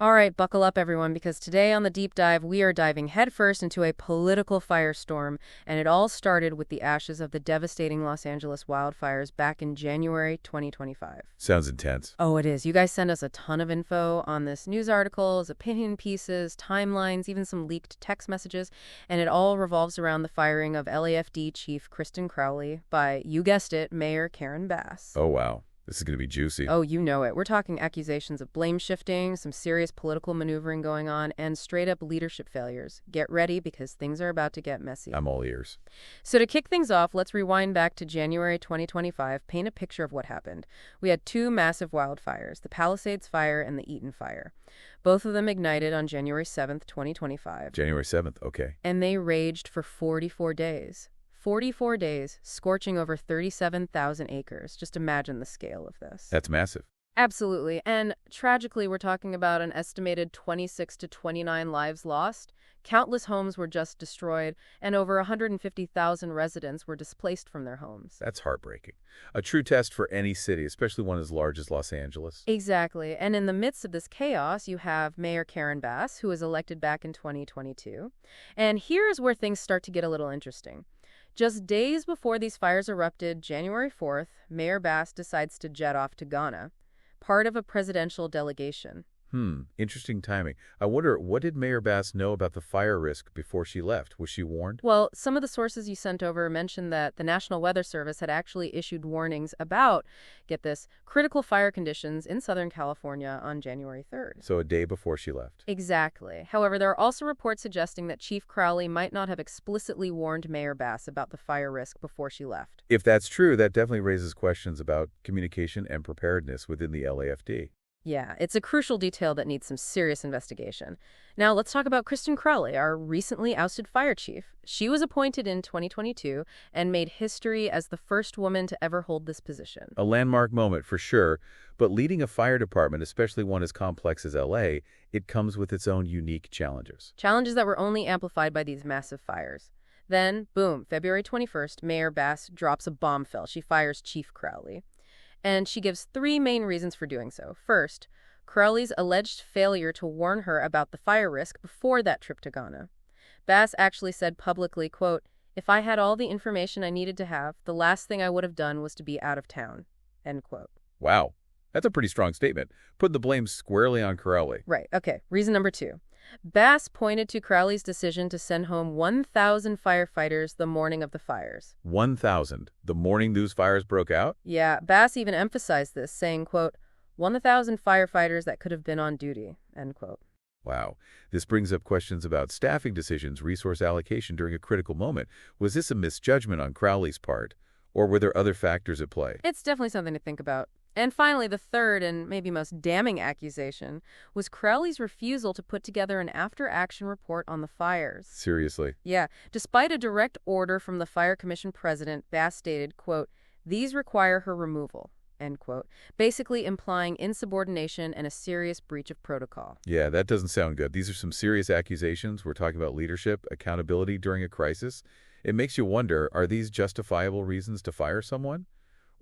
All right, buckle up, everyone, because today on the deep dive, we are diving headfirst into a political firestorm, and it all started with the ashes of the devastating Los Angeles wildfires back in January 2025. Sounds intense. Oh, it is. You guys send us a ton of info on this, news articles, opinion pieces, timelines, even some leaked text messages, and it all revolves around the firing of LAFD Chief Kristin Crowley by, you guessed it, Mayor Karen Bass. Oh, wow. This is going to be juicy. Oh, you know it. We're talking accusations of blame shifting, some serious political maneuvering going on, and straight-up leadership failures. Get ready because things are about to get messy. I'm all ears. So to kick things off, let's rewind back to January 2025, paint a picture of what happened. We had two massive wildfires, the Palisades fire and the Eaton fire. Both of them ignited on January 7th, 2025. January 7th, okay. And they raged for 44 days. 44 days, scorching over 37,000 acres. Just imagine the scale of this. That's massive. Absolutely. And tragically, we're talking about an estimated 26 to 29 lives lost. Countless homes were just destroyed, and over 150,000 residents were displaced from their homes. That's heartbreaking. A true test for any city, especially one as large as Los Angeles. Exactly. And in the midst of this chaos, you have Mayor Karen Bass, who was elected back in 2022. And here's where things start to get a little interesting. Just days before these fires erupted, January 4th, Mayor Bass decides to jet off to Ghana, part of a presidential delegation. Interesting timing. I wonder, what did Mayor Bass know about the fire risk before she left? Was she warned? Well, some of the sources you sent over mentioned that the National Weather Service had actually issued warnings about, get this, critical fire conditions in Southern California on January 3rd. So a day before she left. Exactly. However, there are also reports suggesting that Chief Crowley might not have explicitly warned Mayor Bass about the fire risk before she left. If that's true, that definitely raises questions about communication and preparedness within the LAFD. Yeah, it's a crucial detail that needs some serious investigation. Now, let's talk about Kristin Crowley, our recently ousted fire chief. She was appointed in 2022 and made history as the first woman to ever hold this position. A landmark moment for sure, but leading a fire department, especially one as complex as LA, it comes with its own unique challenges. Challenges that were only amplified by these massive fires. Then, boom, February 21st, Mayor Bass drops a bombshell. She fires Chief Crowley. And she gives three main reasons for doing so. First, Crowley's alleged failure to warn her about the fire risk before that trip to Ghana. Bass actually said publicly, quote, "If I had all the information I needed to have, the last thing I would have done was to be out of town," end quote. Wow, that's a pretty strong statement. Put the blame squarely on Crowley. Right, okay. Reason number two. Bass pointed to Crowley's decision to send home 1,000 firefighters the morning of the fires. 1,000, the morning those fires broke out? Yeah, Bass even emphasized this, saying, quote, 1,000 firefighters that could have been on duty, end quote. Wow. This brings up questions about staffing decisions, resource allocation during a critical moment. Was this a misjudgment on Crowley's part, or were there other factors at play? It's definitely something to think about. And finally, the third and maybe most damning accusation was Crowley's refusal to put together an after-action report on the fires. Seriously? Yeah. Despite a direct order from the Fire Commission president, Bass stated, quote, "These require her removal," end quote, basically implying insubordination and a serious breach of protocol. Yeah, that doesn't sound good. These are some serious accusations. We're talking about leadership, accountability during a crisis. It makes you wonder, are these justifiable reasons to fire someone?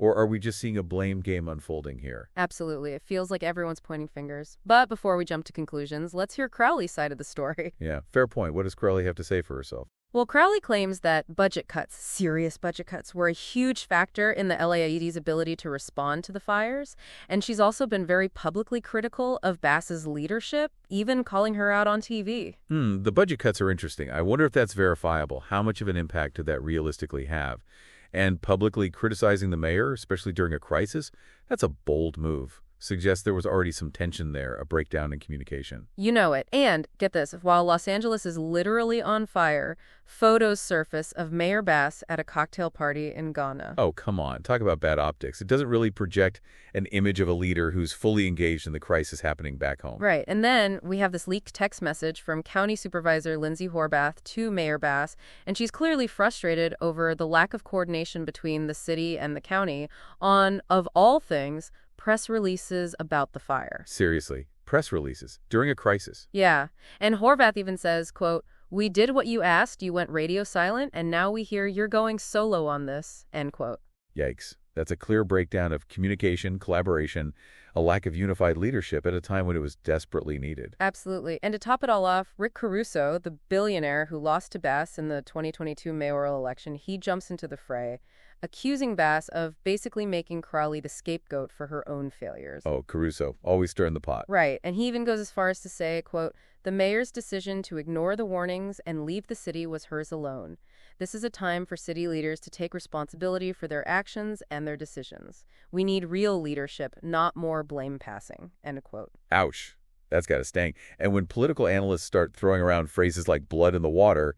Or are we just seeing a blame game unfolding here? Absolutely. It feels like everyone's pointing fingers. But before we jump to conclusions, let's hear Crowley's side of the story. Yeah, fair point. What does Crowley have to say for herself? Well, Crowley claims that budget cuts, serious budget cuts, were a huge factor in the LAFD's ability to respond to the fires. And she's also been very publicly critical of Bass's leadership, even calling her out on TV. The budget cuts are interesting. I wonder if that's verifiable. How much of an impact did that realistically have? And publicly criticizing the mayor, especially during a crisis, that's a bold move. Suggests there was already some tension there, a breakdown in communication. You know it. And, get this, while Los Angeles is literally on fire, photos surface of Mayor Bass at a cocktail party in Ghana. Oh, come on. Talk about bad optics. It doesn't really project an image of a leader who's fully engaged in the crisis happening back home. Right. And then we have this leaked text message from County Supervisor Lindsay Horvath to Mayor Bass, and she's clearly frustrated over the lack of coordination between the city and the county on, of all things, press releases about the fire. Seriously, press releases during a crisis. Yeah. And Horvath even says, quote, "We did what you asked, you went radio silent, and now we hear you're going solo on this," end quote. Yikes. That's a clear breakdown of communication, collaboration, a lack of unified leadership at a time when it was desperately needed. Absolutely. And to top it all off, Rick Caruso, the billionaire who lost to Bass in the 2022 mayoral election, he jumps into the fray, accusing Bass of basically making Crowley the scapegoat for her own failures. Oh, Caruso, always stirring the pot. Right. And he even goes as far as to say, quote, "The mayor's decision to ignore the warnings and leave the city was hers alone. This is a time for city leaders to take responsibility for their actions and their decisions. We need real leadership, not more blame passing," end quote. Ouch. That's got to sting. And when political analysts start throwing around phrases like blood in the water,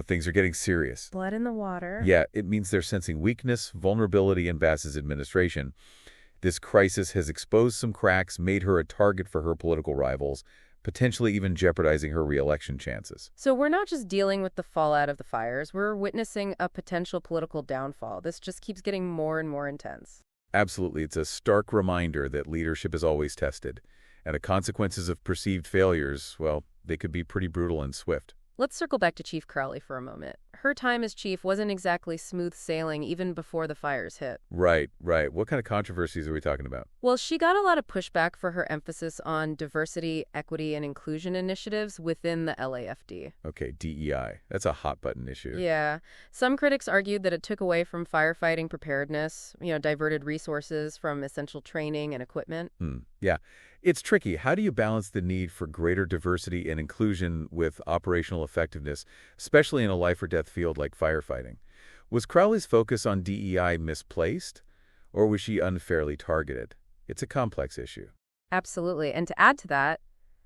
things are getting serious. Blood in the water? Yeah, it means they're sensing weakness, vulnerability in Bass's administration. This crisis has exposed some cracks, made her a target for her political rivals, potentially even jeopardizing her re-election chances. So we're not just dealing with the fallout of the fires, we're witnessing a potential political downfall. This just keeps getting more and more intense. Absolutely. It's a stark reminder that leadership is always tested, and the consequences of perceived failures, well, they could be pretty brutal and swift. Let's circle back to Chief Crowley for a moment. Her time as chief wasn't exactly smooth sailing even before the fires hit. Right. What kind of controversies are we talking about? Well, she got a lot of pushback for her emphasis on diversity, equity, and inclusion initiatives within the LAFD. Okay, DEI. That's a hot-button issue. Yeah. Some critics argued that it took away from firefighting preparedness, diverted resources from essential training and equipment. Yeah. It's tricky. How do you balance the need for greater diversity and inclusion with operational effectiveness, especially in a life-or-death field like firefighting? Was Crowley's focus on DEI misplaced, or was she unfairly targeted? It's a complex issue. Absolutely. And to add to that,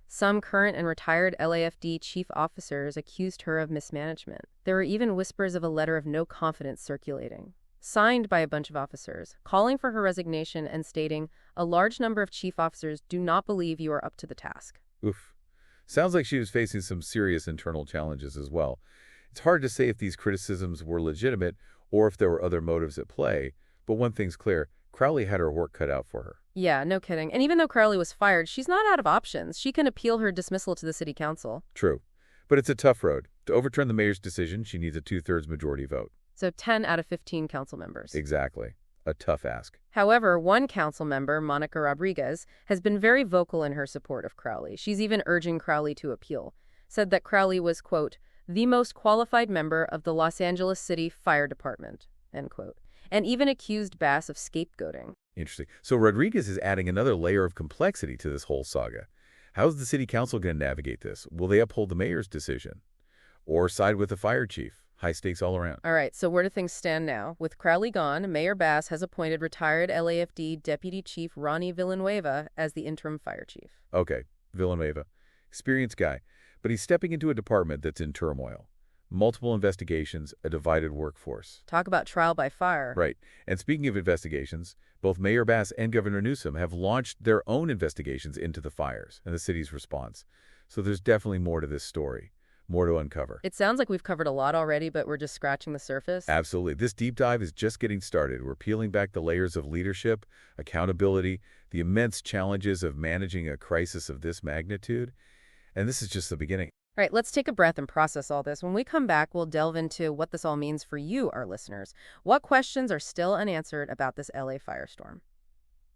some current and retired LAFD chief officers accused her of mismanagement. There were even whispers of a letter of no confidence circulating, signed by a bunch of officers, calling for her resignation and stating, "A large number of chief officers do not believe you are up to the task." Oof. Sounds like she was facing some serious internal challenges as well. It's hard to say if these criticisms were legitimate or if there were other motives at play, but one thing's clear, Crowley had her work cut out for her. Yeah, no kidding. And even though Crowley was fired, she's not out of options. She can appeal her dismissal to the city council. True. But it's a tough road. To overturn the mayor's decision, she needs a 2/3 majority vote. So 10 out of 15 council members. Exactly. A tough ask. However, one council member, Monica Rodriguez, has been very vocal in her support of Crowley. She's even urging Crowley to appeal. Said that Crowley was, quote, "the most qualified member of the Los Angeles City Fire Department," end quote. And even accused Bass of scapegoating. Interesting. So Rodriguez is adding another layer of complexity to this whole saga. How's the city council going to navigate this? Will they uphold the mayor's decision? Or side with the fire chief? High stakes all around. All right, so where do things stand now? With Crowley gone, Mayor Bass has appointed retired LAFD Deputy Chief Ronnie Villanueva as the interim fire chief. Okay, Villanueva. Experienced guy. But he's stepping into a department that's in turmoil. Multiple investigations, a divided workforce. Talk about trial by fire. Right. And speaking of investigations, both Mayor Bass and Governor Newsom have launched their own investigations into the fires and the city's response. So there's definitely more to this story. More to uncover. It sounds like we've covered a lot already, but we're just scratching the surface. Absolutely. This deep dive is just getting started. We're peeling back the layers of leadership, accountability, the immense challenges of managing a crisis of this magnitude. And this is just the beginning. All right, let's take a breath and process all this. When we come back, we'll delve into what this all means for you, our listeners. What questions are still unanswered about this LA firestorm?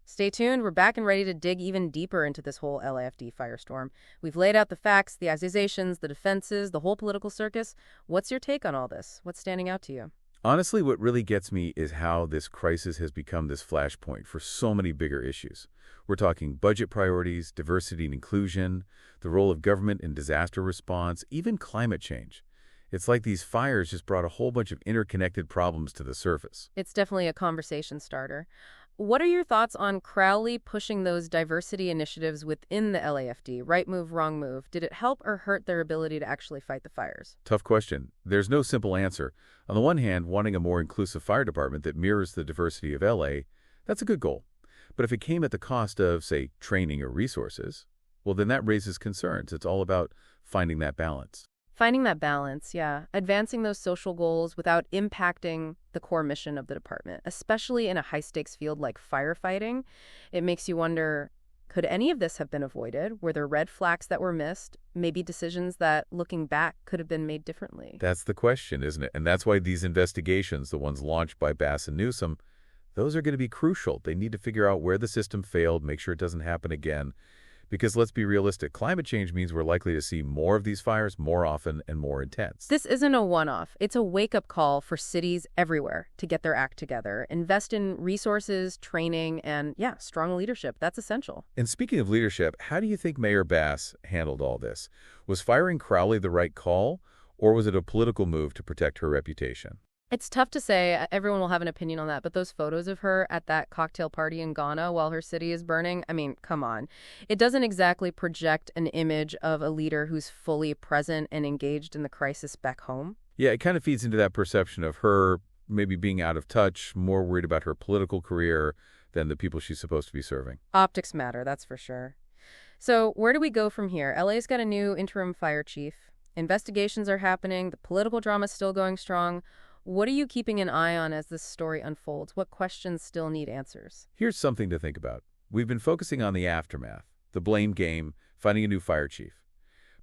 Stay tuned. We're back and ready to dig even deeper into this whole LAFD firestorm. We've laid out the facts, the accusations, the defenses, the whole political circus. What's your take on all this? What's standing out to you? Honestly, what really gets me is how this crisis has become this flashpoint for so many bigger issues. We're talking budget priorities, diversity and inclusion, the role of government in disaster response, even climate change. It's like these fires just brought a whole bunch of interconnected problems to the surface. It's definitely a conversation starter. What are your thoughts on Crowley pushing those diversity initiatives within the LAFD? Right move, wrong move. Did it help or hurt their ability to actually fight the fires? Tough question. There's no simple answer. On the one hand, wanting a more inclusive fire department that mirrors the diversity of LA, that's a good goal. But if it came at the cost of, say, training or resources, well, then that raises concerns. It's all about finding that balance. Finding that balance, yeah. Advancing those social goals without impacting the core mission of the department, especially in a high-stakes field like firefighting. It makes you wonder, could any of this have been avoided? Were there red flags that were missed? Maybe decisions that, looking back, could have been made differently? That's the question, isn't it? And that's why these investigations, the ones launched by Bass and Newsom, Those are going to be crucial. They need to figure out where the system failed, make sure it doesn't happen again. Because let's be realistic, climate change means we're likely to see more of these fires more often and more intense. This isn't a one-off. It's a wake-up call for cities everywhere to get their act together, invest in resources, training, and, yeah, strong leadership. That's essential. And speaking of leadership, how do you think Mayor Bass handled all this? Was firing Crowley the right call, or was it a political move to protect her reputation? It's tough to say. Everyone will have an opinion on that, but those photos of her at that cocktail party in Ghana while her city is burning, I mean, come on. It doesn't exactly project an image of a leader who's fully present and engaged in the crisis back home. Yeah, it kind of feeds into that perception of her maybe being out of touch, more worried about her political career than the people she's supposed to be serving. Optics matter, that's for sure. So where do we go from here? LA's got a new interim fire chief. Investigations are happening. The political drama's still going strong. What are you keeping an eye on as this story unfolds? What questions still need answers? Here's something to think about. We've been focusing on the aftermath, the blame game, finding a new fire chief.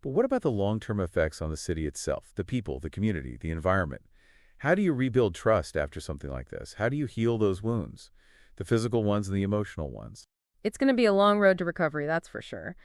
But what about the long-term effects on the city itself, the people, the community, the environment? How do you rebuild trust after something like this? How do you heal those wounds, the physical ones and the emotional ones? It's going to be a long road to recovery, that's for sure.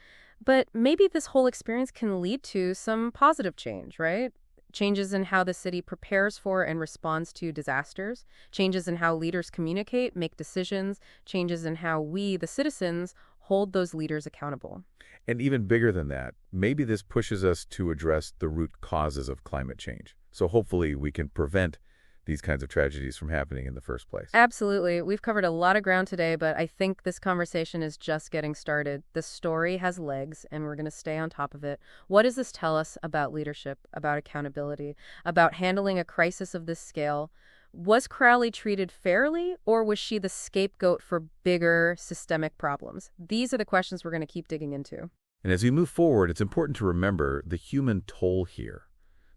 But maybe this whole experience can lead to some positive change, right? Changes in how the city prepares for and responds to disasters, changes in how leaders communicate, make decisions, changes in how we, the citizens, hold those leaders accountable. And even bigger than that, maybe this pushes us to address the root causes of climate change. So hopefully we can prevent these kinds of tragedies from happening in the first place. Absolutely. We've covered a lot of ground today, but I think this conversation is just getting started. The story has legs, and we're going to stay on top of it. What does this tell us about leadership, about accountability, about handling a crisis of this scale? Was Crowley treated fairly, or was she the scapegoat for bigger systemic problems? These are the questions we're going to keep digging into. And as we move forward, it's important to remember the human toll here.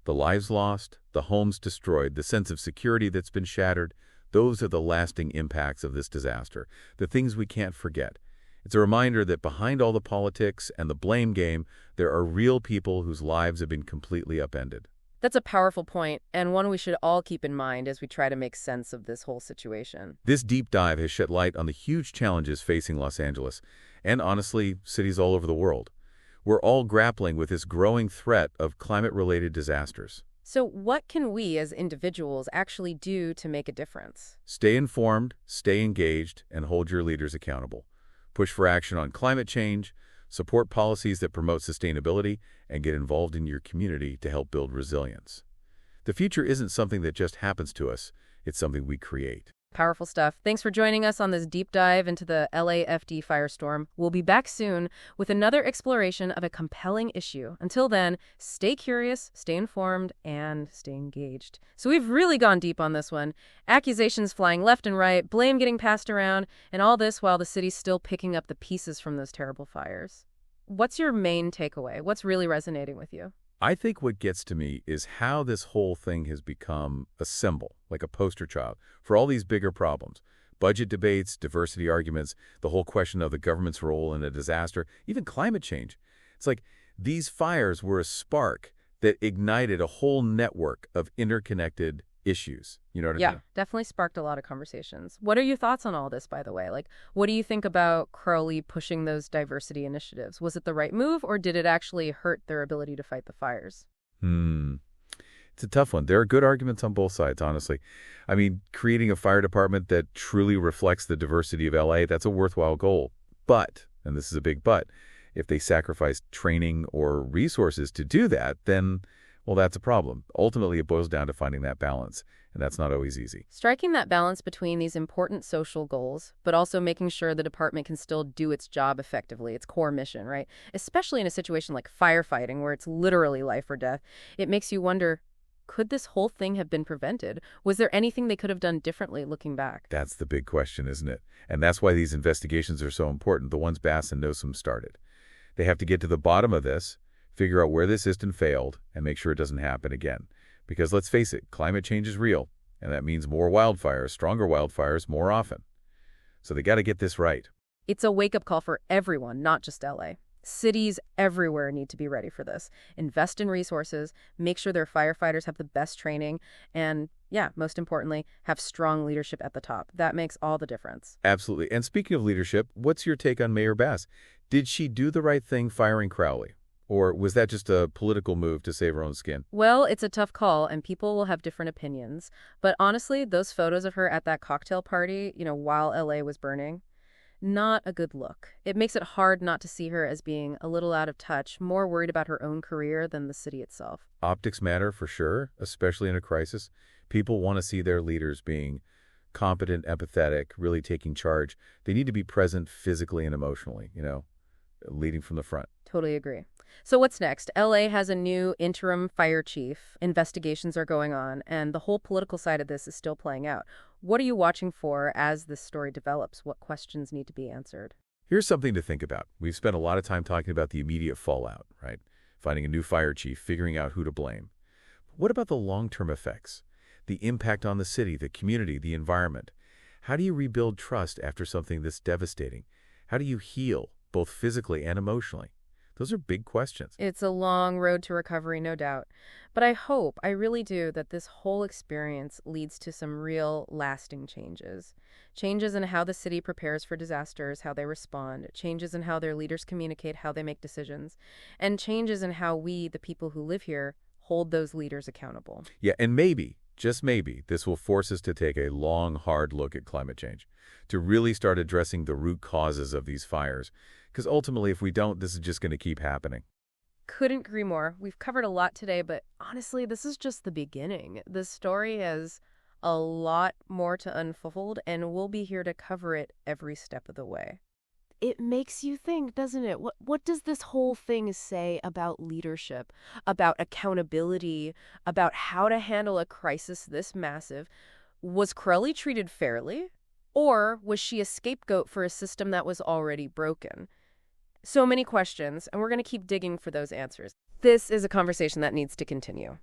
The lives lost, the homes destroyed, the sense of security that's been shattered, those are the lasting impacts of this disaster, the things we can't forget. It's a reminder that behind all the politics and the blame game, there are real people whose lives have been completely upended. That's a powerful point, and one we should all keep in mind as we try to make sense of this whole situation. This deep dive has shed light on the huge challenges facing Los Angeles, and honestly, cities all over the world. We're all grappling with this growing threat of climate-related disasters. So what can we as individuals actually do to make a difference? Stay informed, stay engaged, and hold your leaders accountable. Push for action on climate change, support policies that promote sustainability, and get involved in your community to help build resilience. The future isn't something that just happens to us, it's something we create. Powerful stuff. Thanks for joining us on this deep dive into the LAFD firestorm. We'll be back soon with another exploration of a compelling issue. Until then, stay curious, stay informed, and stay engaged. So we've really gone deep on this one. Accusations flying left and right, blame getting passed around, and all this while the city's still picking up the pieces from those terrible fires. What's your main takeaway? What's really resonating with you? I think what gets to me is how this whole thing has become a symbol, like a poster child, for all these bigger problems. Budget debates, diversity arguments, the whole question of the government's role in a disaster, even climate change. It's like these fires were a spark that ignited a whole network of interconnected issues. You know what I mean? Yeah, definitely sparked a lot of conversations. What are your thoughts on all this, by the way? Like, what do you think about Crowley pushing those diversity initiatives? Was it the right move, or did it actually hurt their ability to fight the fires? It's a tough one. There are good arguments on both sides, honestly. I mean, creating a fire department that truly reflects the diversity of LA, that's a worthwhile goal. But, and this is a big but, if they sacrifice training or resources to do that, then well, that's a problem. Ultimately, it boils down to finding that balance, and that's not always easy. Striking that balance between these important social goals, but also making sure the department can still do its job effectively, its core mission, right? Especially in a situation like firefighting, where it's literally life or death. It makes you wonder, could this whole thing have been prevented? Was there anything they could have done differently looking back? That's the big question, isn't it? And that's why these investigations are so important, the ones Bass and Newsom started. They have to get to the bottom of this, figure out where the system failed, and make sure it doesn't happen again. Because let's face it, climate change is real, and that means more wildfires, stronger wildfires, more often. So they got to get this right. It's a wake-up call for everyone, not just LA. Cities everywhere need to be ready for this. Invest in resources, make sure their firefighters have the best training, and, yeah, most importantly, have strong leadership at the top. That makes all the difference. Absolutely. And speaking of leadership, what's your take on Mayor Bass? Did she do the right thing firing Crowley? Or was that just a political move to save her own skin? Well, it's a tough call, and people will have different opinions. But honestly, those photos of her at that cocktail party, while LA was burning, not a good look. It makes it hard not to see her as being a little out of touch, more worried about her own career than the city itself. Optics matter for sure, especially in a crisis. People want to see their leaders being competent, empathetic, really taking charge. They need to be present physically and emotionally, leading from the front. Totally agree. So what's next? LA has a new interim fire chief. Investigations are going on, and the whole political side of this is still playing out. What are you watching for as this story develops? What questions need to be answered? Here's something to think about. We've spent a lot of time talking about the immediate fallout, right? Finding a new fire chief, figuring out who to blame. What about the long-term effects? The impact on the city, the community, the environment. How do you rebuild trust after something this devastating? How do you heal, both physically and emotionally? Those are big questions. It's a long road to recovery, no doubt. But I really do, that this whole experience leads to some real lasting changes. Changes in how the city prepares for disasters, how they respond, changes in how their leaders communicate, how they make decisions, and changes in how we, the people who live here, hold those leaders accountable. Yeah, and maybe, just maybe, this will force us to take a long, hard look at climate change, to really start addressing the root causes of these fires. Because ultimately, if we don't, this is just going to keep happening. Couldn't agree more. We've covered a lot today, but honestly, this is just the beginning. The story has a lot more to unfold, and we'll be here to cover it every step of the way. It makes you think, doesn't it? What does this whole thing say about leadership, about accountability, about how to handle a crisis this massive? Was Crowley treated fairly? Or was she a scapegoat for a system that was already broken? So many questions, and we're going to keep digging for those answers. This is a conversation that needs to continue.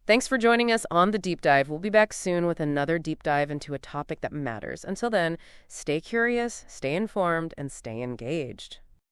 Thanks for joining us on The Deep Dive. We'll be back soon with another deep dive into a topic that matters. Until then, stay curious, stay informed, and stay engaged.